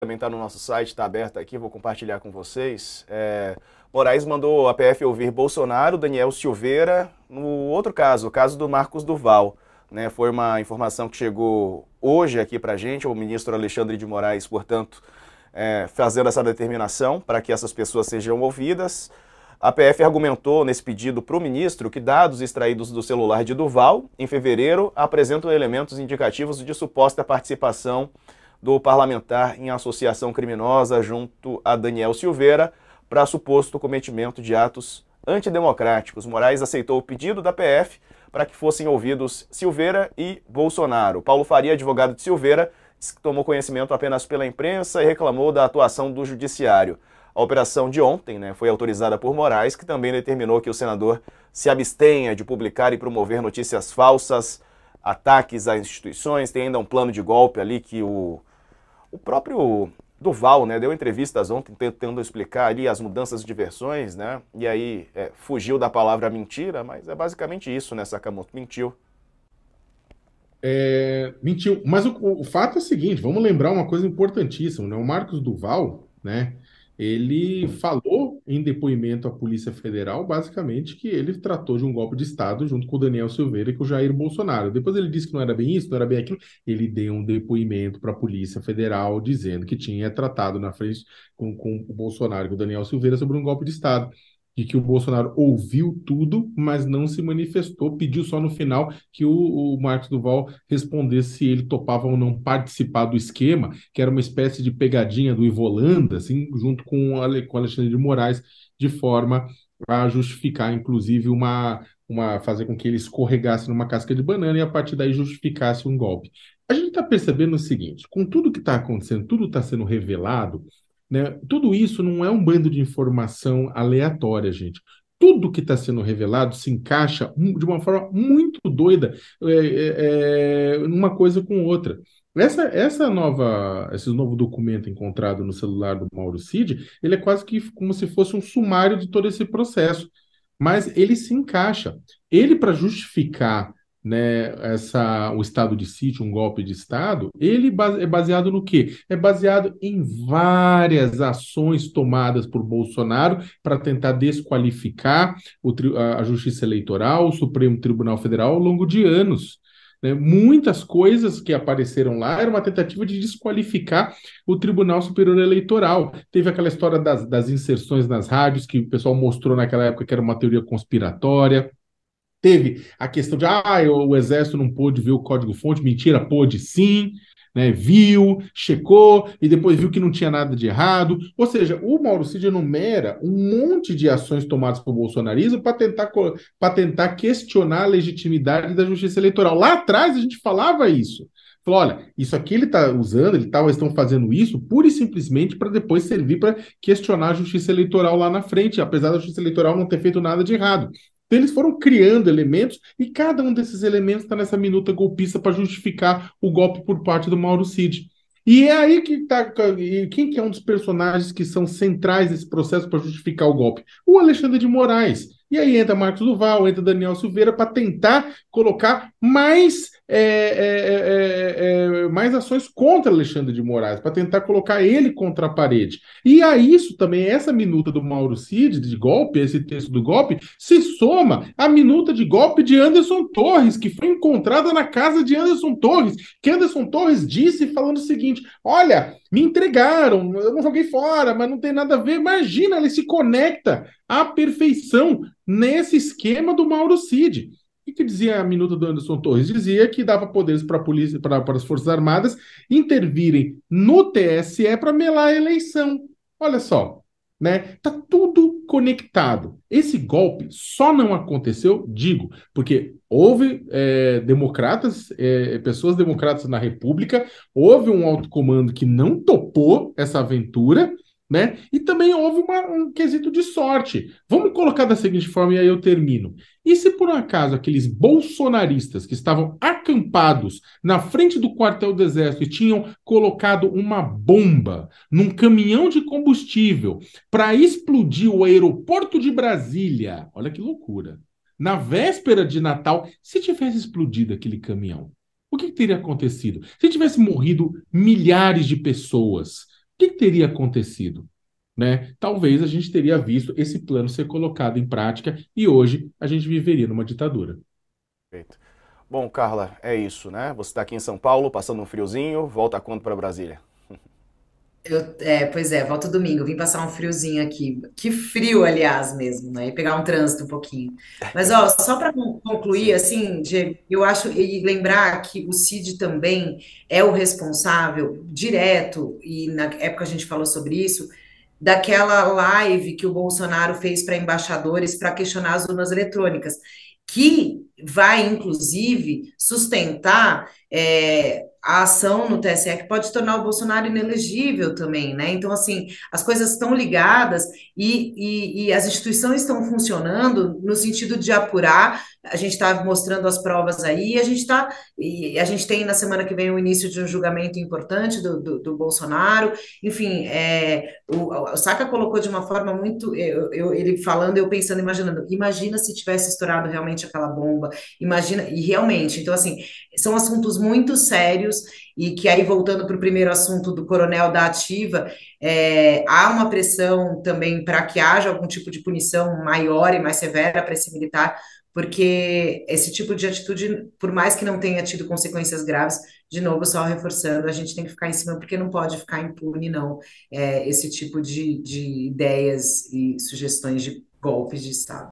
também está no nosso site, está aberto aqui, vou compartilhar com vocês. Moraes mandou a PF ouvir Bolsonaro, Daniel Silveira, no outro caso, o caso do Marcos Duval. Né, foi uma informação que chegou hoje aqui para a gente, o ministro Alexandre de Moraes, portanto, fazendo essa determinação para que essas pessoas sejam ouvidas. A PF argumentou nesse pedido para o ministro que dados extraídos do celular de Duval, em fevereiro, apresentam elementos indicativos de suposta participação do parlamentar em associação criminosa junto a Daniel Silveira para suposto cometimento de atos antidemocráticos. Moraes aceitou o pedido da PF para que fossem ouvidos Silveira e Bolsonaro. Paulo Faria, advogado de Silveira, tomou conhecimento apenas pela imprensa e reclamou da atuação do judiciário. A operação de ontem, foi autorizada por Moraes, que também determinou que o senador se abstenha de publicar e promover notícias falsas, ataques às instituições. Tem ainda um plano de golpe ali que o próprio Duval, deu entrevistas ontem tentando explicar ali as mudanças de versões, e aí fugiu da palavra mentira, mas é basicamente isso, Sakamoto? Mentiu. Mentiu. Mas o fato é o seguinte, vamos lembrar uma coisa importantíssima, né? O Marcos Duval, né? Ele falou em depoimento à Polícia Federal, basicamente, que ele tratou de um golpe de Estado junto com o Daniel Silveira e com o Jair Bolsonaro. Depois ele disse que não era bem isso, não era bem aquilo. Ele deu um depoimento para a Polícia Federal dizendo que tinha tratado na frente com o Bolsonaro e com o Daniel Silveira sobre um golpe de Estado. E que o Bolsonaro ouviu tudo, mas não se manifestou, pediu só no final que o Marcos Duval respondesse se ele topava ou não participar do esquema, que era uma espécie de pegadinha do Ivolanda, assim, junto com com o Alexandre de Moraes, de forma a justificar, inclusive, fazer com que ele escorregasse numa casca de banana e a partir daí justificasse um golpe. A gente está percebendo o seguinte: com tudo que está acontecendo, tudo está sendo revelado, né? Tudo isso não é um bando de informação aleatória, gente. Tudo que está sendo revelado se encaixa de uma forma muito doida, numa coisa com outra. Esse novo documento encontrado no celular do Mauro Cid, ele é quase que como se fosse um sumário de todo esse processo, mas ele se encaixa. Ele, para justificar, né, o estado de sítio, um golpe de Estado, é baseado no quê? É baseado em várias ações tomadas por Bolsonaro para tentar desqualificar a Justiça Eleitoral, o Supremo Tribunal Federal, ao longo de anos. Né? Muitas coisas que apareceram lá era uma tentativa de desqualificar o Tribunal Superior Eleitoral. Teve aquela história das inserções nas rádios, que o pessoal mostrou naquela época que era uma teoria conspiratória. Teve a questão de o Exército não pôde ver o código-fonte. Mentira, pôde sim, né? Viu, checou e depois viu que não tinha nada de errado. Ou seja, o Mauro Cid enumera um monte de ações tomadas pelo bolsonarismo para tentar questionar a legitimidade da justiça eleitoral. Lá atrás a gente falava isso. Falou, olha, isso aqui ele está usando, eles estão fazendo isso pura e simplesmente para depois servir para questionar a justiça eleitoral lá na frente, apesar da justiça eleitoral não ter feito nada de errado. Então, eles foram criando elementos e cada um desses elementos está nessa minuta golpista para justificar o golpe por parte do Mauro Cid. E é aí que está. Quem que é um dos personagens que são centrais nesse processo para justificar o golpe? O Alexandre de Moraes. E aí entra Marcos Duval, entra Daniel Silveira para tentar colocar mais ações contra Alexandre de Moraes, para tentar colocar ele contra a parede. E a isso também, essa minuta do Mauro Cid, de golpe, esse texto do golpe, se soma à minuta de golpe de Anderson Torres, que foi encontrada na casa de Anderson Torres, que Anderson Torres disse falando o seguinte: olha, me entregaram, eu não joguei fora, mas não tem nada a ver. Imagina, ele se conecta à perfeição nesse esquema do Mauro Cid. O que dizia a minuta do Anderson Torres? Dizia que dava poderes para a polícia, para as Forças Armadas intervirem no TSE para melar a eleição. Olha só, né? Tá tudo conectado. Esse golpe só não aconteceu, digo, porque houve democratas, pessoas democratas na República, houve um alto comando que não topou essa aventura, né? E também houve um quesito de sorte. Vamos colocar da seguinte forma e aí eu termino. E se por um acaso aqueles bolsonaristas que estavam acampados na frente do quartel do Exército e tinham colocado uma bomba num caminhão de combustível para explodir o aeroporto de Brasília? Olha que loucura. Na véspera de Natal, se tivesse explodido aquele caminhão, o que teria acontecido? Se tivesse morrido milhares de pessoas, que teria acontecido? Né? Talvez a gente teria visto esse plano ser colocado em prática e hoje a gente viveria numa ditadura. Perfeito. Bom, Carla, é isso, né? Você está aqui em São Paulo, passando um friozinho, volta quando para Brasília? Pois é, volto domingo, vim passar um friozinho aqui. Que frio, aliás, mesmo, né? E pegar um trânsito um pouquinho. Mas, ó, só para concluir, Sim. assim, Diego, eu acho, e lembrar que o Cid também é o responsável direto, e na época a gente falou sobre isso, daquela live que o Bolsonaro fez para embaixadores para questionar as urnas eletrônicas, que vai, inclusive, sustentar. A ação no TSE que pode tornar o Bolsonaro inelegível também, né? Então, assim, as coisas estão ligadas e as instituições estão funcionando no sentido de apurar. A gente está mostrando as provas aí, a gente tem na semana que vem o início de um julgamento importante do Bolsonaro. Enfim, o Saka colocou de uma forma muito. Ele falando, eu pensando, imaginando, imagina se tivesse estourado realmente aquela bomba, imagina, e realmente, então, assim, são assuntos muito sérios e que aí, voltando para o primeiro assunto do coronel da ativa, há uma pressão também para que haja algum tipo de punição maior e mais severa para esse militar, porque esse tipo de atitude, por mais que não tenha tido consequências graves, de novo, só reforçando, a gente tem que ficar em cima, porque não pode ficar impune, não, esse tipo de ideias e sugestões de golpes de Estado.